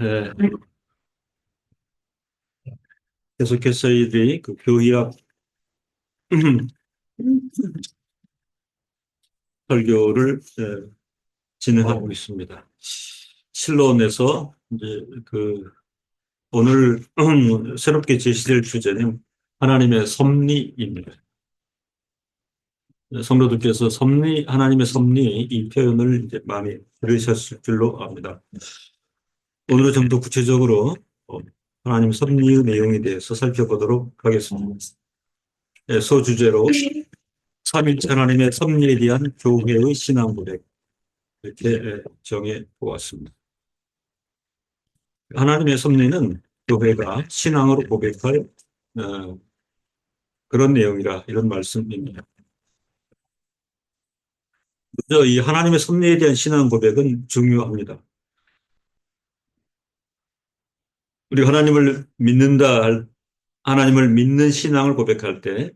예, 계속해서 이들이 그 교의학 설교를 진행하고 있습니다. 실론에서 이제 그 오늘 새롭게 제시될 주제는 하나님의 섭리입니다. 성도들께서 하나님의 섭리 이 표현을 이제 많이 들으셨을 줄로 압니다. 오늘은 좀 더 구체적으로 하나님 섭리의 내용에 대해서 살펴보도록 하겠습니다. 소주제로 삼일체 하나님의 섭리에 대한 교회의 신앙 고백 이렇게 정해 보았습니다. 하나님의 섭리는 교회가 신앙으로 고백할 어, 그런 내용이라 이런 말씀입니다. 먼저 이 하나님의 섭리에 대한 신앙 고백은 중요합니다. 우리 하나님을 믿는 신앙을 고백할 때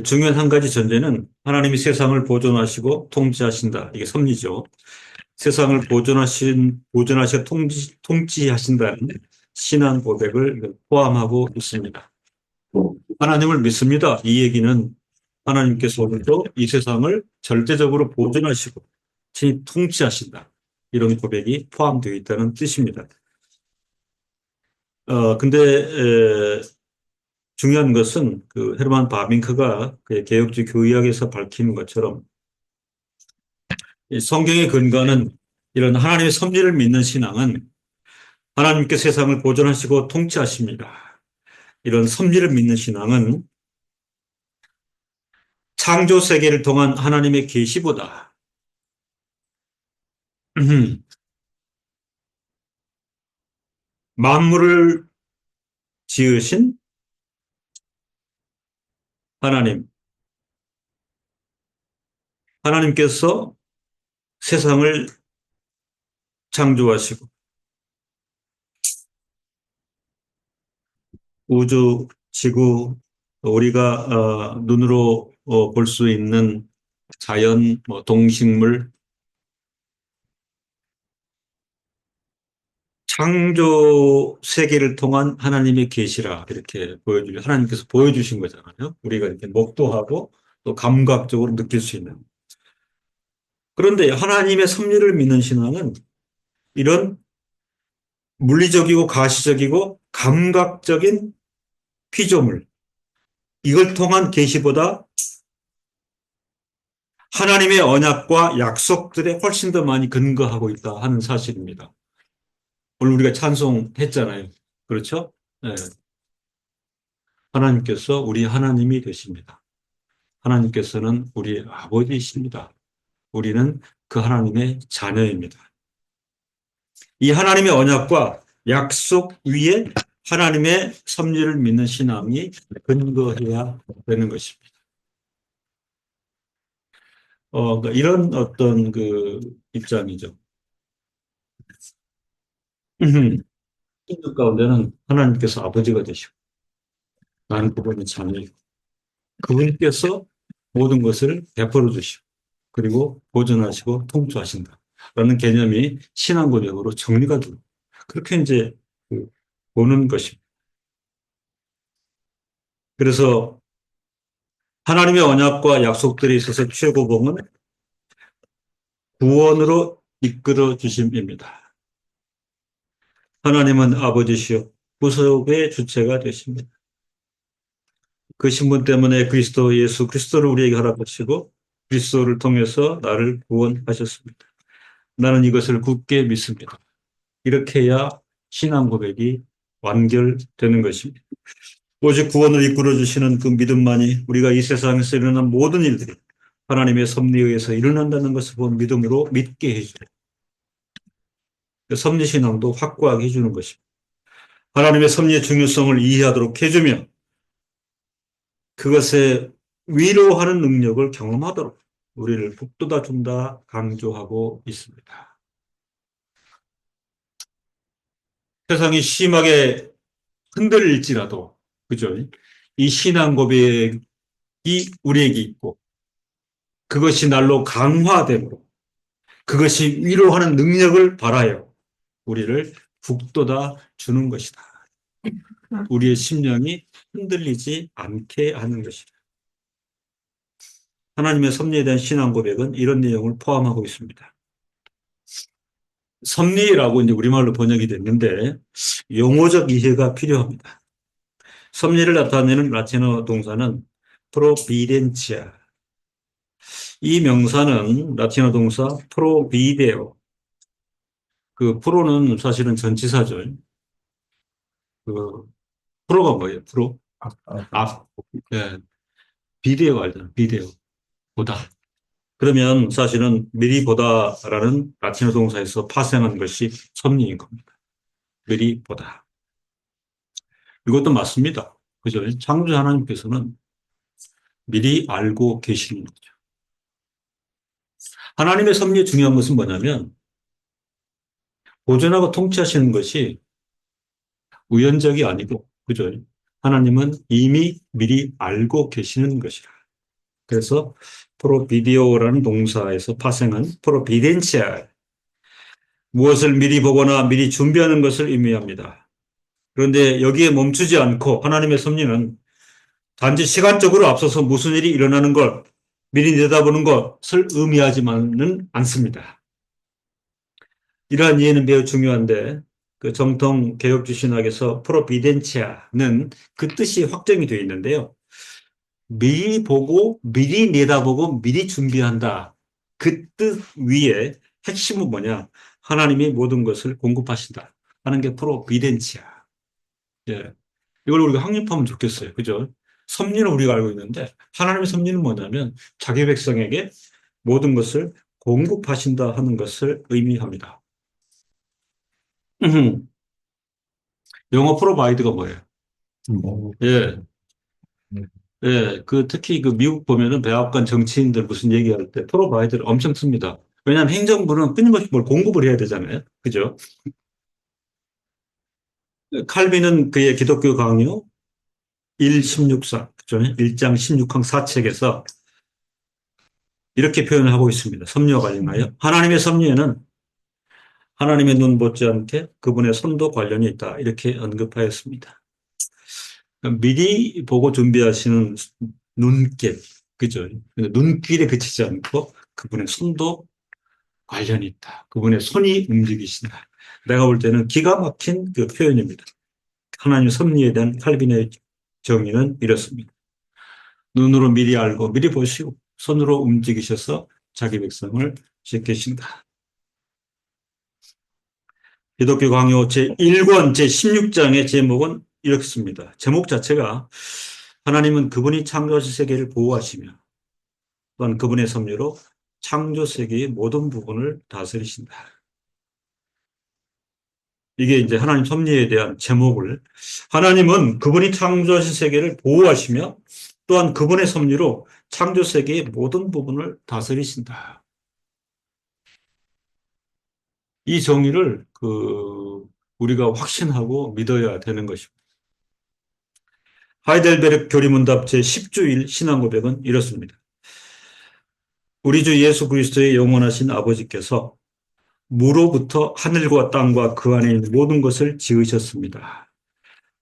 중요한 한 가지 전제는 하나님이 세상을 보존하시고 통치하신다. 이게 섭리죠. 세상을 보존하시고 통치하신다는 신앙 고백을 포함하고 있습니다. 하나님을 믿습니다. 이 얘기는 하나님께서 오늘도 이 세상을 절대적으로 보존하시고 통치하신다. 이런 고백이 포함되어 있다는 뜻입니다. 근데 중요한 것은 그 헤르만 바빙크가 그의 개혁주의 교의학에서 밝히는 것처럼 이 성경의 근거는 이런 하나님의 섭리를 믿는 신앙은 하나님께 세상을 보존하시고 통치하십니다. 이런 섭리를 믿는 신앙은 창조 세계를 통한 하나님의 계시보다 만물을 지으신 하나님, 하나님께서 세상을 창조하시고 우주, 지구, 우리가 눈으로 볼 수 있는 자연, 동식물, 창조 세계를 통한 하나님의 계시라 이렇게 하나님께서 보여주신 거잖아요. 우리가 이렇게 목도하고 또 감각적으로 느낄 수 있는. 그런데 하나님의 섭리를 믿는 신앙은 이런 물리적이고 가시적이고 감각적인 피조물, 이걸 통한 계시보다 하나님의 언약과 약속들에 훨씬 더 많이 근거하고 있다 하는 사실입니다. 오늘 우리가 찬송했잖아요. 그렇죠? 네. 하나님께서 우리 하나님이 되십니다. 하나님께서는 우리 아버지이십니다. 우리는 그 하나님의 자녀입니다. 이 하나님의 언약과 약속 위에 하나님의 섭리를 믿는 신앙이 근거해야 되는 것입니다. 그러니까 이런 어떤 그 입장이죠. 신앙 가운데는 하나님께서 아버지가 되시고 나는 그분의 자녀이고 그분께서 모든 것을 베풀어 주시고 그리고 보존하시고 통치하신다. 라는 개념이 신앙 고백으로 정리가 됩니다. 그렇게 이제 보는 것입니다. 그래서 하나님의 언약과 약속들이 있어서 최고봉은 구원으로 이끌어 주심입니다. 하나님은 아버지시요 구속의 주체가 되십니다. 그 신분 때문에 예수 그리스도를 우리에게 허락하시고 그리스도를 통해서 나를 구원하셨습니다. 나는 이것을 굳게 믿습니다. 이렇게 해야 신앙 고백이 완결되는 것입니다. 오직 구원을 이끌어 주시는 그 믿음만이 우리가 이 세상에서 일어난 모든 일들이 하나님의 섭리에 의해서 일어난다는 것을 본 믿음으로 믿게 해주고 섭리신앙도 확고하게 해주는 것입니다. 하나님의 섭리의 중요성을 이해하도록 해주며 그것에 위로하는 능력을 경험하도록 우리를 북돋아 준다 강조하고 있습니다. 세상이 심하게 흔들릴지라도 그죠? 이 신앙 고백이 우리에게 있고 그것이 날로 강화되므로 그것이 위로하는 능력을 발하여 우리를 북돋아 주는 것이다. 우리의 심령이 흔들리지 않게 하는 것이다. 하나님의 섭리에 대한 신앙 고백은 이런 내용을 포함하고 있습니다. 섭리라고 이제 우리말로 번역이 됐는데 용어적 이해가 필요합니다. 섭리를 나타내는 라틴어 동사는 프로비덴치아. 이 명사는 라틴어 동사 프로비데오. 그 프로는 사실은 전치사죠. 그 프로가 뭐예요? 프로? 앞. 예. 비데오 알잖아. 비데오. 보다. 그러면 사실은 미리 보다라는 라틴어 동사에서 파생한 것이 섭리인 겁니다. 미리 보다. 이것도 맞습니다. 그죠? 창조 하나님께서는 미리 알고 계시는 거죠. 하나님의 섭리의 중요한 것은 뭐냐면 보존하고 통치하시는 것이 우연적이 아니고, 그죠? 하나님은 이미 미리 알고 계시는 것이라. 그래서 프로비디오라는 동사에서 파생한 프로비덴치아, 무엇을 미리 보거나 미리 준비하는 것을 의미합니다. 그런데 여기에 멈추지 않고 하나님의 섭리는 단지 시간적으로 앞서서 무슨 일이 일어나는 걸 미리 내다보는 것을 의미하지만은 않습니다. 이러한 이해는 매우 중요한데 그 정통 개혁주신학에서 프로비덴치아는 그 뜻이 확정이 되어 있는데요. 미리 보고 미리 내다보고 미리 준비한다. 그 뜻 위에 핵심은 뭐냐? 하나님이 모든 것을 공급하신다 하는 게 프로비덴치아. 예. 이걸 우리가 확립하면 좋겠어요. 그죠? 섭리는 우리가 알고 있는데 하나님의 섭리는 뭐냐면 자기 백성에게 모든 것을 공급하신다 하는 것을 의미합니다. 영어 프로바이드가 뭐예요? 예, 예, 특히 그 미국 보면은 백악관 정치인들 무슨 얘기할 때 프로바이드를 엄청 씁니다. 왜냐하면 행정부는 끊임없이 뭘 공급을 해야 되잖아요. 그죠? 칼빈은 그의 기독교 강요 1.16사, 그죠? 1장 16항 4책에서 이렇게 표현을 하고 있습니다. 섭리와 관련하여. 하나님의 섭리에는 하나님의 눈 못지않게 그분의 손도 관련이 있다. 이렇게 언급하였습니다. 그러니까 미리 보고 준비하시는 눈길, 그죠? 눈길에 그치지 않고 그분의 손도 관련이 있다. 그분의 손이 움직이신다. 내가 볼 때는 기가 막힌 그 표현입니다. 하나님 섭리에 대한 칼빈의 정의는 이렇습니다. 눈으로 미리 알고 미리 보시고 손으로 움직이셔서 자기 백성을 지키신다. 기독교 강요 제1권 제16장의 제목은 이렇습니다. 제목 자체가 하나님은 그분이 창조하신 세계를 보호하시며 또한 그분의 섭리로 창조 세계의 모든 부분을 다스리신다. 이게 이제 하나님 섭리에 대한 제목을 하나님은 그분이 창조하신 세계를 보호하시며 또한 그분의 섭리로 창조 세계의 모든 부분을 다스리신다. 이 정의를 우리가 확신하고 믿어야 되는 것입니다. 하이델베르크 교리문답 제10주일 신앙고백은 이렇습니다. 우리 주 예수 그리스도의 영원하신 아버지께서 무로부터 하늘과 땅과 그 안에 있는 모든 것을 지으셨습니다.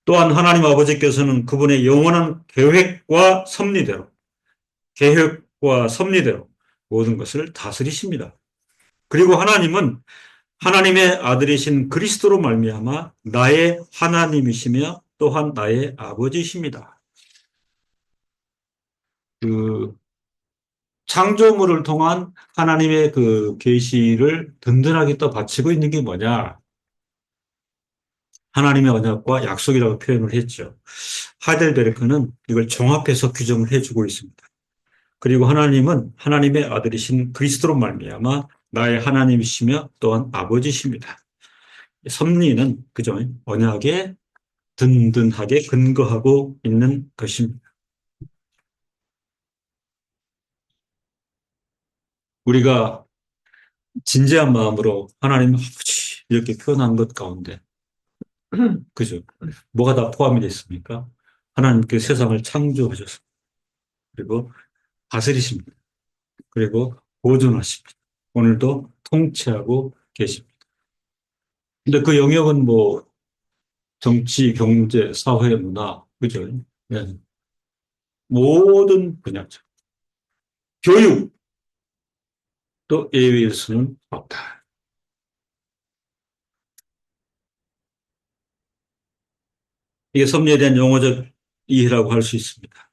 또한 하나님 아버지께서는 그분의 영원한 계획과 섭리대로 모든 것을 다스리십니다. 그리고 하나님은 하나님의 아들이신 그리스도로 말미암아 나의 하나님이시며 또한 나의 아버지이십니다. 그 창조물을 통한 하나님의 그 계시를 든든하게 또 바치고 있는 게 뭐냐? 하나님의 언약과 약속이라고 표현을 했죠. 하이델베르크는 이걸 종합해서 규정을 해주고 있습니다. 그리고 하나님은 하나님의 아들이신 그리스도로 말미암아 나의 하나님이시며 또한 아버지십니다. 섭리는 그죠? 언약에 든든하게 근거하고 있는 것입니다. 우리가 진지한 마음으로 하나님 아버지 이렇게 표현한 것 가운데 그죠? 뭐가 다 포함이 됐습니까? 하나님께 세상을 창조하셔서 그리고 다스리십니다. 그리고 보존하십니다. 오늘도 통치하고 계십니다. 근데 그 영역은 뭐 정치, 경제, 사회, 문화, 그죠? 네. 모든 분야죠. 교육도 예외일 수는 없다. 이게 섭리에 대한 용어적 이해라고 할 수 있습니다.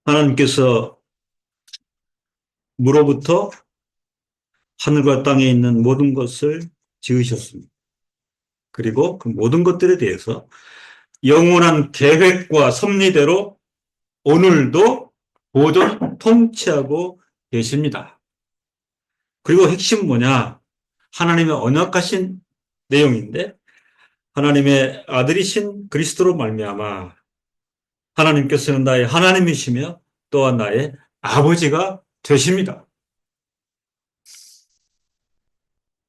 하나님께서 무로부터 하늘과 땅에 있는 모든 것을 지으셨습니다. 그리고 그 모든 것들에 대해서 영원한 계획과 섭리대로 오늘도 보존 통치하고 계십니다. 그리고 핵심 뭐냐? 하나님의 언약하신 내용인데 하나님의 아들이신 그리스도로 말미암아 하나님께서는 나의 하나님이시며 또한 나의 아버지가 되십니다.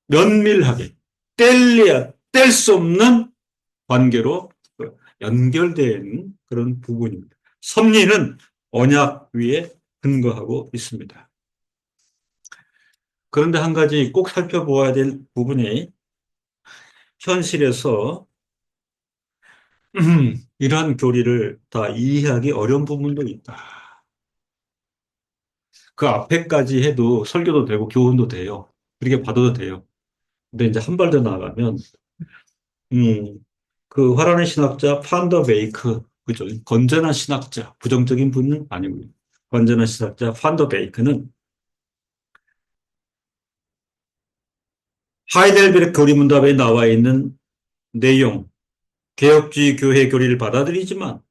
면밀하게 뗄래야 뗄 수 없는 관계로 연결되어 있는 그런 부분입니다. 섭리는 언약 위에 근거하고 있습니다. 그런데 한 가지 꼭 살펴보아야 될 부분이 현실에서 이러한 교리를 다 이해하기 어려운 부분도 있다. 그 앞에까지 해도 설교도 되고 교훈도 돼요. 그렇게 봐도 돼요. 근데 이제 한 발 더 나아가면 음, 그 화라는 신학자 판더 베이크, 그죠? 건전한 신학자, 부정적인 분은 아닙니다. 건전한 신학자 판더 베이크는 하이델베르크 교리문답에 나와 있는 내용, 개혁주의 교회 교리를 받아들이지만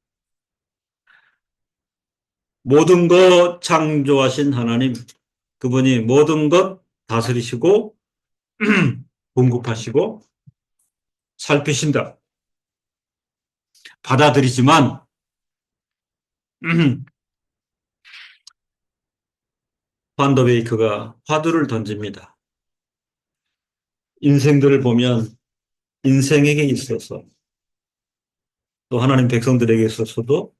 모든 것 창조하신 하나님, 그분이 모든 것 다스리시고 공급하시고 살피신다. 받아들이지만 반더베이크가 화두를 던집니다. 인생들을 보면 인생에게 있어서 또 하나님 백성들에게 있어서도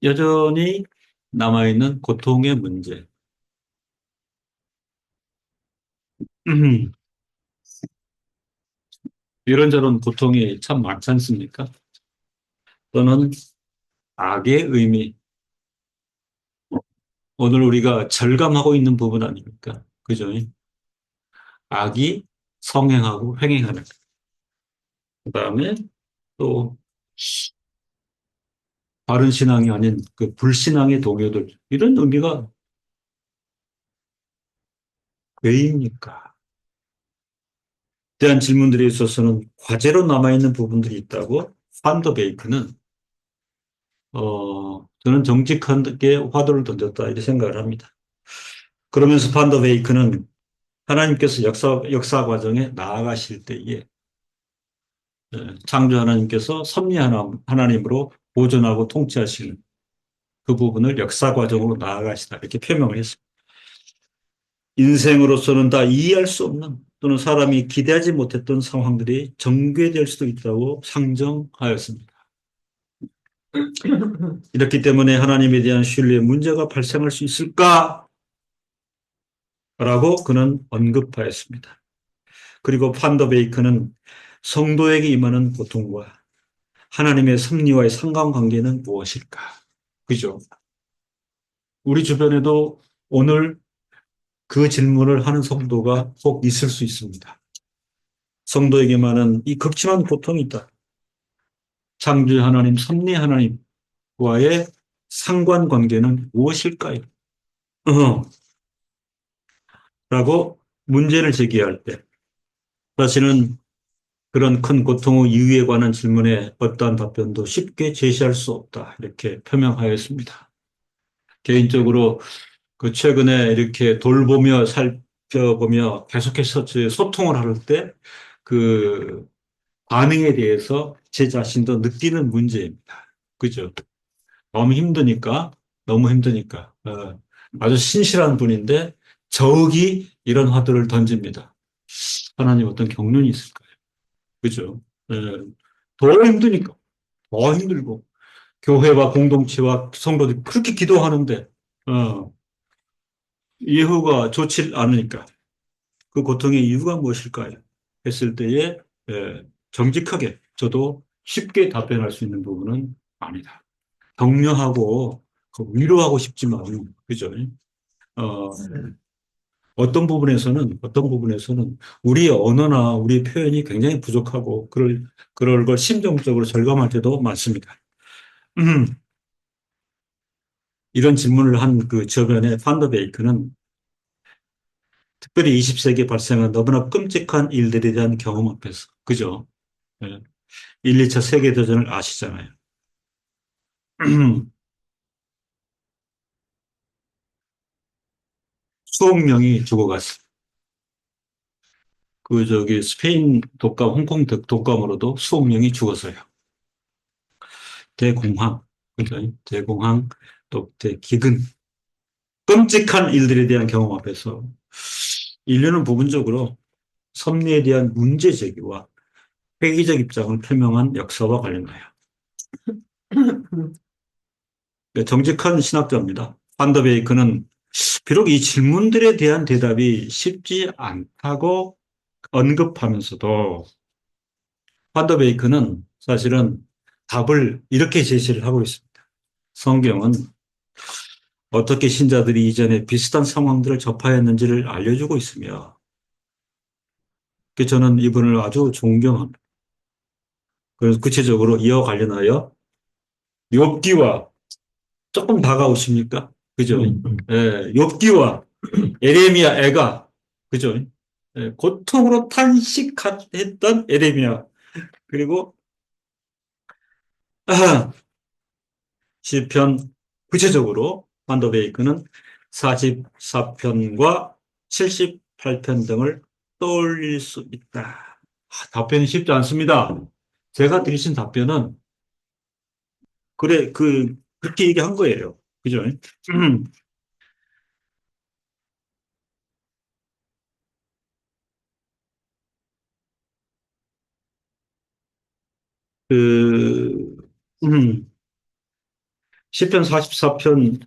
여전히 남아있는 고통의 문제. 이런저런 고통이 참 많지 않습니까? 또는 악의 의미. 오늘 우리가 절감하고 있는 부분 아닙니까? 그죠? 악이 성행하고 횡행하는. 그 다음에 또 바른 신앙이 아닌 그 불신앙의 동요들. 이런 의미가 왜입니까? 대한 질문들에 있어서는 과제로 남아있는 부분들이 있다고 판더 베이크는 저는 정직하게 화두를 던졌다 이렇게 생각을 합니다. 그러면서 판더 베이크는 하나님께서 역사 과정에 나아가실 때에 창조 하나님께서 섭리 하나님으로 보존하고 통치하시는 그 부분을 역사 과정으로 나아가시다 이렇게 표명을 했습니다. 인생으로서는 다 이해할 수 없는 또는 사람이 기대하지 못했던 상황들이 전개될 수도 있다고 상정하였습니다. 이렇기 때문에 하나님에 대한 신뢰에 문제가 발생할 수 있을까라고 그는 언급하였습니다. 그리고 판더 베이커는 성도에게 임하는 고통과 하나님의 섭리와의 상관관계는 무엇일까? 그죠? 우리 주변에도 오늘 그 질문을 하는 성도가 꼭 있을 수 있습니다. 성도에게만은 이 극심한 고통이 있다. 창조 하나님, 섭리 하나님과의 상관관계는 무엇일까요? 라고 문제를 제기할 때 사실은 그런 큰 고통의 이유에 관한 질문에 어떠한 답변도 쉽게 제시할 수 없다. 이렇게 표명하였습니다. 개인적으로 그 최근에 이렇게 돌보며 살펴보며 계속해서 소통을 할 때 그 반응에 대해서 제 자신도 느끼는 문제입니다. 그죠? 너무 힘드니까, 너무 힘드니까. 아주 신실한 분인데 저기 이런 화두를 던집니다. 하나님 어떤 경륜이 있을까요? 그죠? 예, 더 힘드니까, 더 힘들고, 교회와 공동체와 성도들이 그렇게 기도하는데, 어, 예후가 좋지 않으니까 그 고통의 이유가 무엇일까요? 했을 때에 정직하게 저도 쉽게 답변할 수 있는 부분은 아니다. 격려하고 그 위로하고 싶지만 그죠? 어, 어떤 부분에서는 우리의 언어나 우리의 표현이 굉장히 부족하고 그럴 걸 심정적으로 절감할 때도 많습니다. 음, 이런 질문을 한 그 저변의 판더베이크는 특별히 20세기에 발생한 너무나 끔찍한 일들에 대한 경험 앞에서 그죠? 예, 1, 2차 세계대전을 아시잖아요. 수억 명이 죽어갔어요. 그 저기 스페인 독감, 홍콩 독감으로도 수억 명이 죽었어요. 대공황, 그죠? 대공황, 또 대기근, 끔찍한 일들에 대한 경험 앞에서 인류는 부분적으로 섭리에 대한 문제 제기와 회의적 입장을 표명한 역사와 관련돼요. 정직한 신학자입니다. 판더베이크는 비록 이 질문들에 대한 대답이 쉽지 않다고 언급하면서도 판더베이크는 사실은 답을 이렇게 제시를 하고 있습니다. 성경은 어떻게 신자들이 이전에 비슷한 상황들을 접하였는지를 알려주고 있으며 저는 이분을 아주 존경합니다. 그래서 구체적으로 이와 관련하여 욥기와 조금 다가오십니까? 그죠? 예, 욥기와 에레미야 애가 그죠? 예, 고통으로 탄식했던 에레미야 그리고 시편 구체적으로 반더베이크는 44편과 78편 등을 떠올릴 수 있다. 답변이 쉽지 않습니다. 제가 드리신 답변은 그래 그렇게 얘기한 거예요. 그죠? 그 시편 44편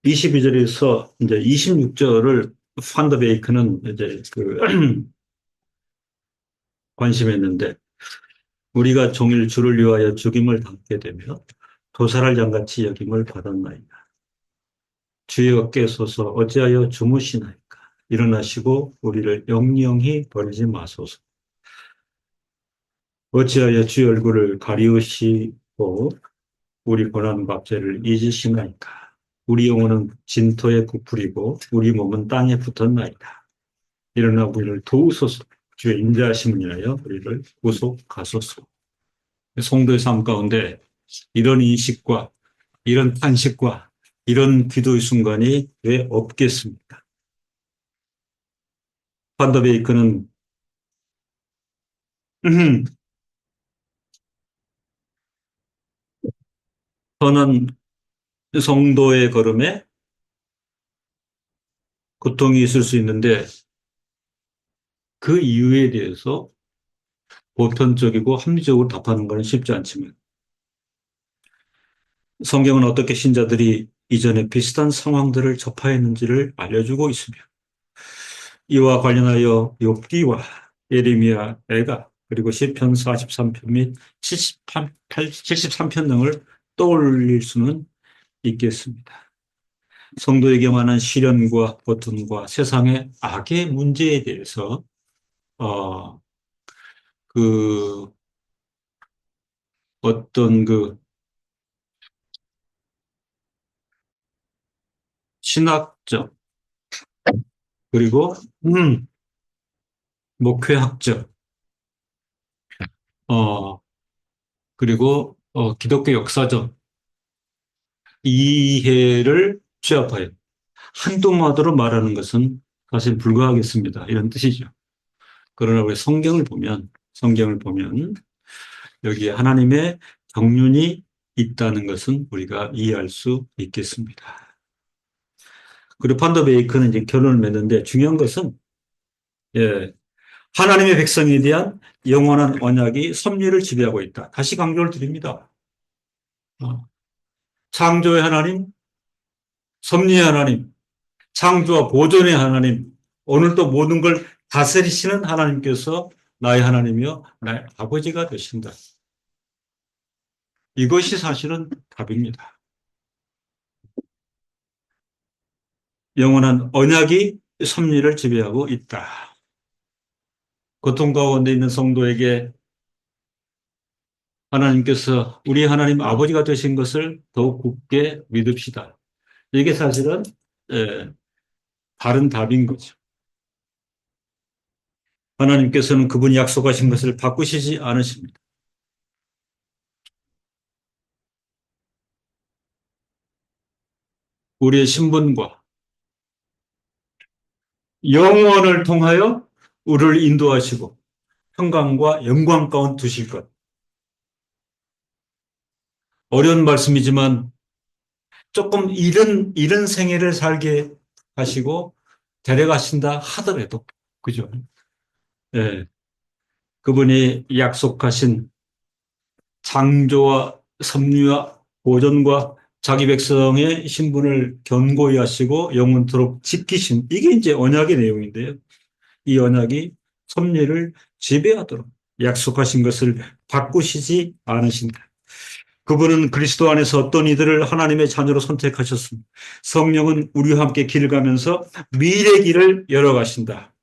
22절에서 이제 26절을 판더베이크는 이제 관심했는데 우리가 종일 주를 위하여 죽임을 당하게 되며 도살할 양같이 여김을 받았나이다. 주여 깨소서 어찌하여 주무시나이까. 일어나시고 우리를 영영히 버리지 마소서. 어찌하여 주의 얼굴을 가리우시고 우리 고난과 압제를 잊으시나이까. 우리 영혼은 진토에 부풀이고 우리 몸은 땅에 붙었나이다. 일어나 우리를 도우소서. 주의 인자하심을 인하여 우리를 구속하소서. 성도의 삶 가운데 이런 인식과 이런 탄식과 이런 기도의 순간이 왜 없겠습니까? 반더베이크는 선한 성도의 걸음에 고통이 있을 수 있는데 그 이유에 대해서 보편적이고 합리적으로 답하는 것은 쉽지 않지만 성경은 어떻게 신자들이 이전에 비슷한 상황들을 접하였는지를 알려주고 있으며 이와 관련하여 욥기와 예레미야 애가 그리고 시편 43편 및 73편 등을 떠올릴 수는 있겠습니다. 성도에게 관한 시련과 고통과 세상의 악의 문제에 대해서 어, 그 어떤 신학적 그리고 목회학적 어, 그리고 기독교 역사적 이해를 취합하여 한두 마디로 말하는 것은 사실 불가하겠습니다. 이런 뜻이죠. 그러나 우리 성경을 보면 여기에 하나님의 경륜이 있다는 것은 우리가 이해할 수 있겠습니다. 그리고 판더베이크는 이제 결론을 맺는데 중요한 것은 예, 하나님의 백성에 대한 영원한 언약이 섭리를 지배하고 있다. 다시 강조를 드립니다. 어, 창조의 하나님, 섭리의 하나님, 창조와 보존의 하나님, 오늘도 모든 걸 다스리시는 하나님께서 나의 하나님이요, 나의 아버지가 되신다. 이것이 사실은 답입니다. 영원한 언약이 섭리를 지배하고 있다. 고통 가운데 있는 성도에게 하나님께서 우리 하나님 아버지가 되신 것을 더욱 굳게 믿읍시다. 이게 사실은 예, 바른 답인 거죠. 하나님께서는 그분이 약속하신 것을 바꾸시지 않으십니다. 우리의 신분과 영원을 통하여 우리를 인도하시고 평강과 영광 가운데 두실 것. 어려운 말씀이지만 조금 이른 생애를 살게 하시고 데려가신다 하더라도, 그죠? 예, 그분이 약속하신 창조와 섭리와 보존과 자기 백성의 신분을 견고히 하시고 영원토록 지키신, 이게 이제 언약의 내용인데요. 이 언약이 섭리를 지배하도록 약속하신 것을 바꾸시지 않으신다. 그분은 그리스도 안에서 어떤 이들을 하나님의 자녀로 선택하셨습니다. 성령은 우리와 함께 길을 가면서 미래 길을 열어가신다.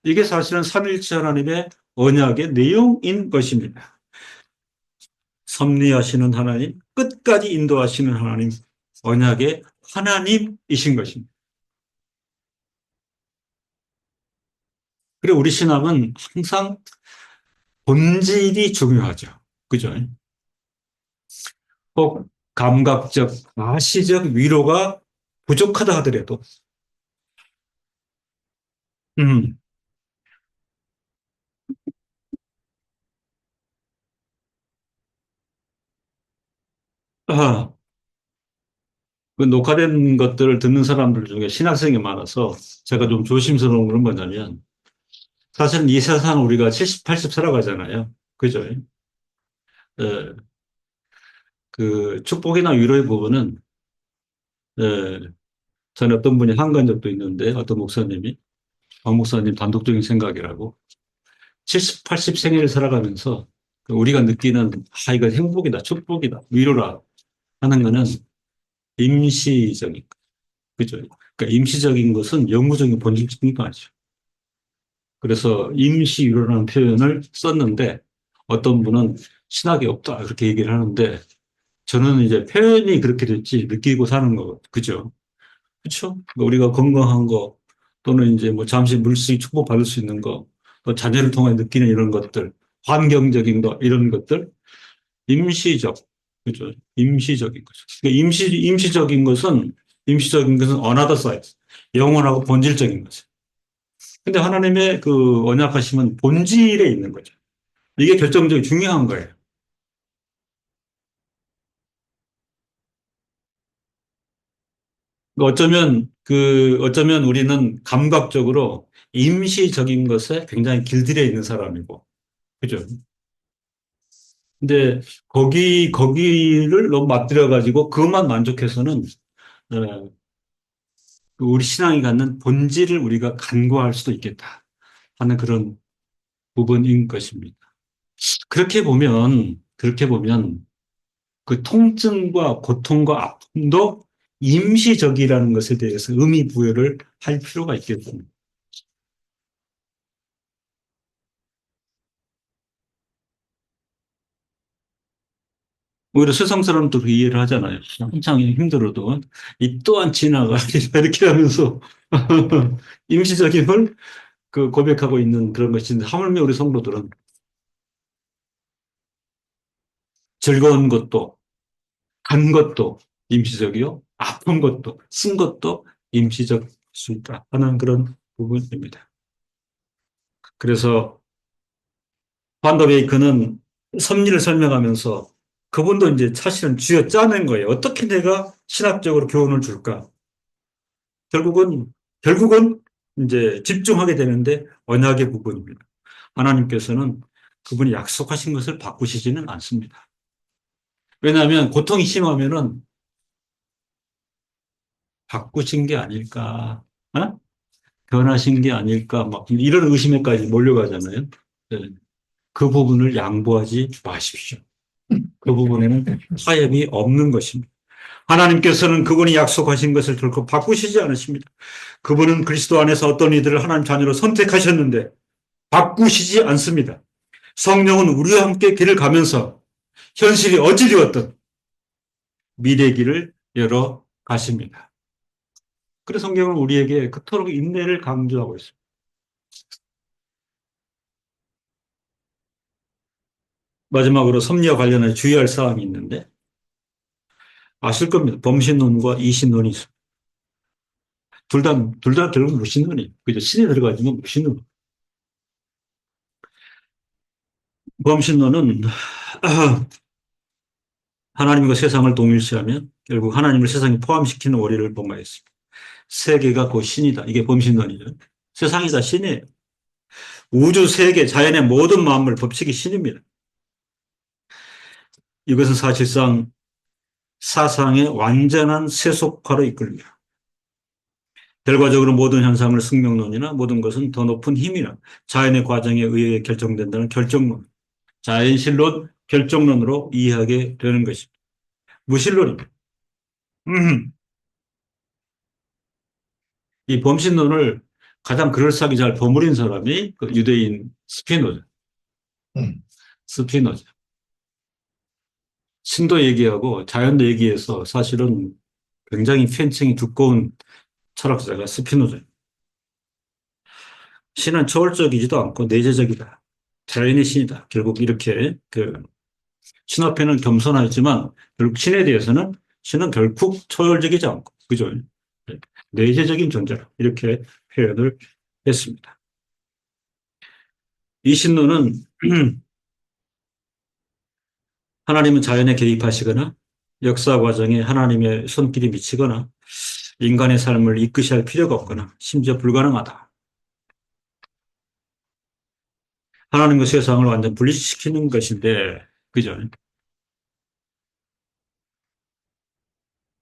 이게 사실은 삼일체 하나님의 언약의 내용인 것입니다. 섭리하시는 하나님, 끝까지 인도하시는 하나님, 언약의 하나님이신 것입니다. 그리고 우리 신앙은 항상 본질이 중요하죠. 그죠? 꼭 감각적, 가시적 위로가 부족하다 하더라도, 음, 아, 그 녹화된 것들을 듣는 사람들 중에 신학생이 많아서 제가 좀 조심스러운 건 뭐냐면, 사실은 이 세상 우리가 70, 80 살아가잖아요. 그죠? 에, 그 축복이나 위로의 부분은, 에, 전에 어떤 분이 한건 적도 있는데, 어떤 목사님이, 황 목사님 단독적인 생각이라고, 70, 80 생애를 살아가면서 우리가 느끼는, 아, 이거 행복이다, 축복이다, 위로라 하는 거는 임시적인 거. 그죠? 그러니까 임시적인 것은 영구적인 본질적인 거 아니죠. 그래서 임시 위로라는 표현을 썼는데 어떤 분은 신학이 없다 그렇게 얘기를 하는데 저는 이제 표현이 그렇게 됐지 느끼고 사는 거 그죠? 그렇죠? 우리가 건강한 거 또는 이제 뭐 잠시 물씨 축복 받을 수 있는 거, 또 자녀를 통해 느끼는 이런 것들, 환경적인 거 이런 것들 임시적, 그죠? 임시적인 거죠. 그러니까 임시적인 것은 another side, 영원하고 본질적인 거죠. 근데 하나님의 그 언약하심은 본질에 있는 거죠. 이게 결정적으로 중요한 거예요. 그러니까 어쩌면 우리는 감각적으로 임시적인 것에 굉장히 길들여 있는 사람이고, 그죠? 근데 거기를 너무 맞들여가지고 그것만 만족해서는, 어, 우리 신앙이 갖는 본질을 우리가 간과할 수도 있겠다 하는 그런 부분인 것입니다. 그렇게 보면 그 통증과 고통과 아픔도 임시적이라는 것에 대해서 의미 부여를 할 필요가 있겠습니다. 오히려 세상 사람도 그 이해를 하잖아요. 한창 힘들어도 이 또한 지나가 이렇게 하면서 임시적임을 그 고백하고 있는 그런 것인데 하물며 우리 성도들은 즐거운 것도 간 것도 임시적이요 아픈 것도 쓴 것도 임시적 수 있다 하는 그런 부분입니다. 그래서 반더 베이커는 섭리를 설명하면서 그분도 이제 사실은 쥐어 짜낸 거예요. 어떻게 내가 신학적으로 교훈을 줄까? 결국은, 결국은 이제 집중하게 되는데 언약의 부분입니다. 하나님께서는 그분이 약속하신 것을 바꾸시지는 않습니다. 왜냐하면 고통이 심하면은 바꾸신 게 아닐까, 어? 변하신 게 아닐까, 막 이런 의심에까지 몰려가잖아요. 네. 그 부분을 양보하지 마십시오. 그 부분에는 타협이 없는 것입니다. 하나님께서는 그분이 약속하신 것을 결코 바꾸시지 않으십니다. 그분은 그리스도 안에서 어떤 이들을 하나님 자녀로 선택하셨는데 바꾸시지 않습니다. 성령은 우리와 함께 길을 가면서 현실이 어찌 되었든 미래 길을 열어 가십니다. 그래서 성경은 우리에게 그토록 인내를 강조하고 있습니다. 마지막으로 섭리와 관련해 주의할 사항이 있는데 아실 겁니다. 범신론과 이신론이 있습니다. 둘 다 결국 무신론이에요. 그죠? 신에 들어가지면 무신론. 범신론은 하나님과 세상을 동일시하면 결국 하나님을 세상에 포함시키는 원리를 본받았습니다. 세계가 곧 신이다. 이게 범신론이죠. 세상이 다 신이에요. 우주, 세계, 자연의 모든 만물, 법칙이 신입니다. 이것은 사실상 사상의 완전한 세속화로 이끌립니다. 결과적으로 모든 현상을 승명론이나 모든 것은 더 높은 힘이나 자연의 과정에 의해 결정된다는 결정론, 자연신론, 결정론으로 이해하게 되는 것입니다. 무신론입니다. 이 범신론을 가장 그럴싸하게 잘 버무린 사람이 그 유대인 스피노자. 스피노자. 신도 얘기하고 자연도 얘기해서 사실은 굉장히 편층이 두꺼운 철학자가 스피노자입니다. 신은 초월적이지도 않고 내재적이다. 자연의 신이다. 결국 이렇게 신 앞에는 겸손하지만 결국 신에 대해서는 신은 결국 초월적이지 않고 그죠? 내재적인 존재다. 이렇게 표현을 했습니다. 이 신론은 하나님은 자연에 개입하시거나 역사 과정에 하나님의 손길이 미치거나 인간의 삶을 이끄셔야 할 필요가 없거나 심지어 불가능하다. 하나님과 세상을 완전 분리시키는 것인데, 그죠?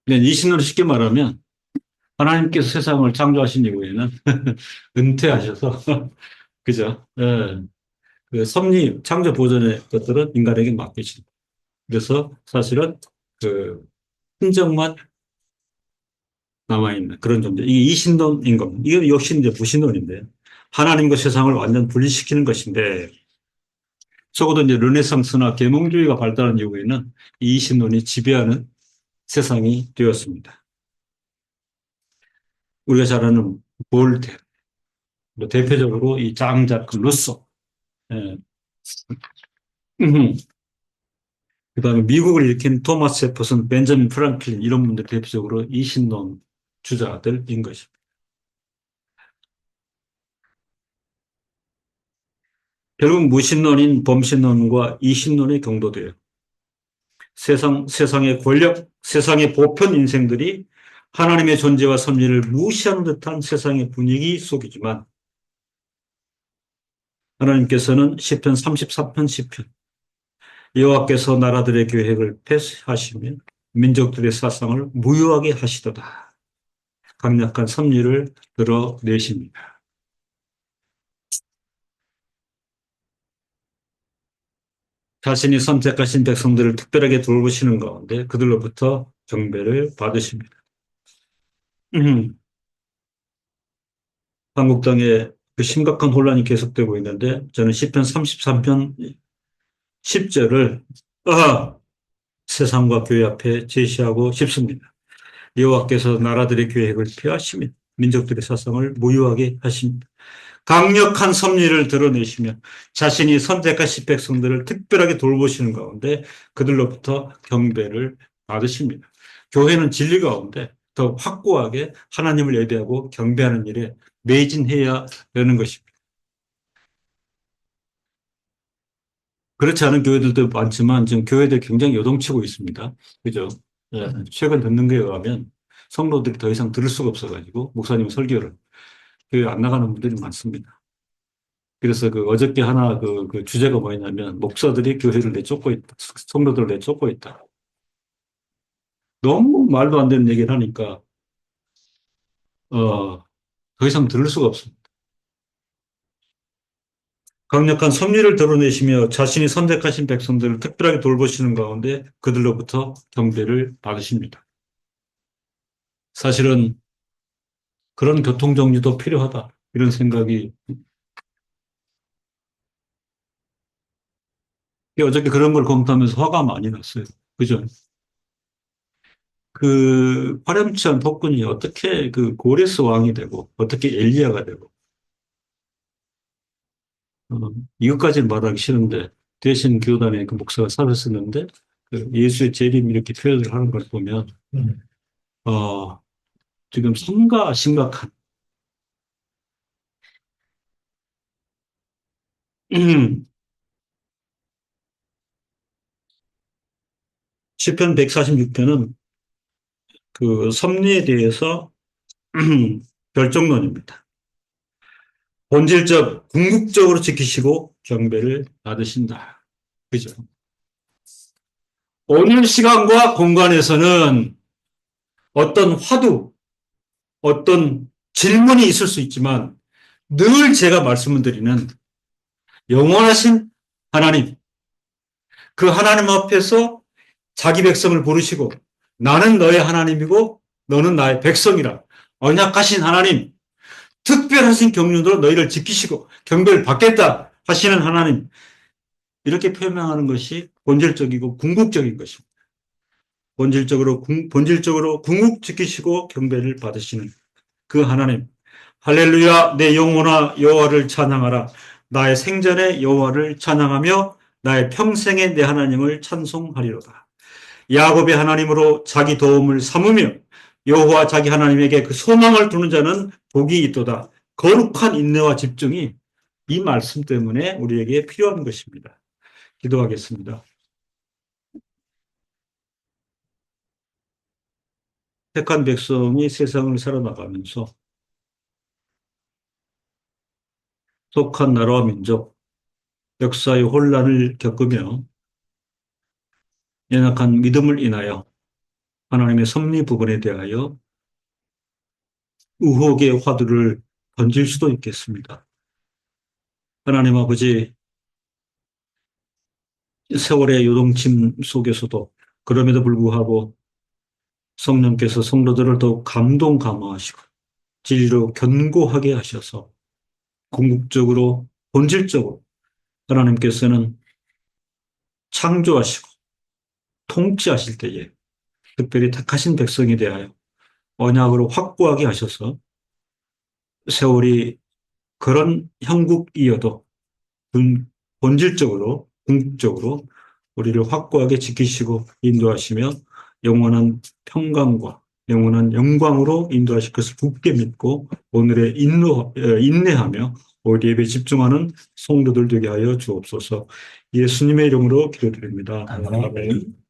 이 신론을 쉽게 말하면 하나님께서 세상을 창조하신 이후에는 은퇴하셔서, 그죠? 예, 그 섭리, 창조 보존의 것들은 인간에게 맡기십니다. 그래서 사실은 그 흔적만 남아있는 그런 존재. 이게 이신론인 겁니다. 이게 역시 이제 무신론인데, 하나님과 세상을 완전 분리시키는 것인데, 적어도 이제 르네상스나 계몽주의가 발달한 이후에는 이 신론이 지배하는 세상이 되었습니다. 우리가 잘 아는 볼테르, 뭐 대표적으로 이 장자크 루소, 예. 그다음에 미국을 일으킨 토마스 제퍼슨, 벤저민 프랑클린 이런 분들 대표적으로 이 신론 주자들인 것입니다. 결국 무신론인 범신론과 이신론의 경도돼요. 세상의 권력, 세상의 보편 인생들이 하나님의 존재와 섭리를 무시하는 듯한 세상의 분위기 속이지만 하나님께서는 시편 34편 시편 여호와께서 나라들의 계획을 폐쇄하시며 민족들의 사상을 무효하게 하시도다. 강력한 섭리를 드러내십니다. 자신이 선택하신 백성들을 특별하게 돌보시는 가운데 그들로부터 경배를 받으십니다. 한국 땅에 그 심각한 혼란이 계속되고 있는데 저는 시편 33편 10절을 세상과 교회 앞에 제시하고 싶습니다. 여호와께서 나라들의 계획을 폐하시며 민족들의 사상을 무효하게 하십니다. 강력한 섭리를 드러내시며 자신이 선택하신 백성들을 특별하게 돌보시는 가운데 그들로부터 경배를 받으십니다. 교회는 진리 가운데 더 확고하게 하나님을 예배하고 경배하는 일에 매진해야 되는 것입니다. 그렇지 않은 교회들도 많지만 지금 교회들 굉장히 요동치고 있습니다. 그죠? 예, 최근 듣는 거에 의하면 성도들이 더 이상 들을 수가 없어가지고 목사님 설교를 교회 안 나가는 분들이 많습니다. 그래서 그 어저께 하나 그 주제가 뭐였냐면 목사들이 교회를 내쫓고 있다. 성도들을 내쫓고 있다. 너무 말도 안 되는 얘기를 하니까 더 이상 들을 수가 없습니다. 강력한 섭리를 드러내시며 자신이 선택하신 백성들을 특별하게 돌보시는 가운데 그들로부터 경배를 받으십니다. 사실은 그런 교통정리도 필요하다. 이런 생각이 어저께 그런 걸 검토하면서 화가 많이 났어요. 그죠? 그 파렴치한 폭군이 어떻게 그 고레스 왕이 되고 어떻게 엘리야가 되고 어, 이것까지는 말하기 싫은데 대신 교단의 그 목사가 살았었는데 그 예수의 재림 이렇게 표현을 하는 걸 보면 어, 지금 삼가 심각한 시편 146편은 그 섭리에 대해서 결정론입니다. 본질적, 궁극적으로 지키시고 경배를 받으신다. 그죠? 오늘 시간과 공간에서는 어떤 화두, 어떤 질문이 있을 수 있지만 늘 제가 말씀을 드리는 영원하신 하나님, 그 하나님 앞에서 자기 백성을 부르시고 나는 너의 하나님이고 너는 나의 백성이라 언약하신 하나님, 특별하신 경륜으로 너희를 지키시고 경배를 받겠다 하시는 하나님, 이렇게 표명하는 것이 본질적이고 궁극적인 것입니다. 본질적으로 궁극 지키시고 경배를 받으시는 그 하나님. 할렐루야, 내 영혼아 여호와를 찬양하라. 나의 생전에 여호와를 찬양하며 나의 평생에 내 하나님을 찬송하리로다. 야곱의 하나님으로 자기 도움을 삼으며 여호와 자기 하나님에게 그 소망을 두는 자는 복이 있도다. 거룩한 인내와 집중이 이 말씀 때문에 우리에게 필요한 것입니다. 기도하겠습니다. 택한 백성이 세상을 살아나가면서 속한 나라와 민족, 역사의 혼란을 겪으며 연약한 믿음을 인하여 하나님의 섭리 부분에 대하여 의혹의 화두를 던질 수도 있겠습니다. 하나님 아버지, 세월의 요동침 속에서도 그럼에도 불구하고 성령께서 성도들을 더욱 감동 감화하시고 진리로 견고하게 하셔서 궁극적으로 본질적으로 하나님께서는 창조하시고 통치하실 때에 특별히 택하신 백성에 대하여 언약으로 확고하게 하셔서 세월이 그런 형국이어도 본질적으로 궁극적으로 우리를 확고하게 지키시고 인도하시며 영원한 평강과 영원한 영광으로 인도하실 것을 굳게 믿고 오늘의 인내하며 우리 예배에 집중하는 성도들 되게 하여 주옵소서. 예수님의 이름으로 기도드립니다. 아멘.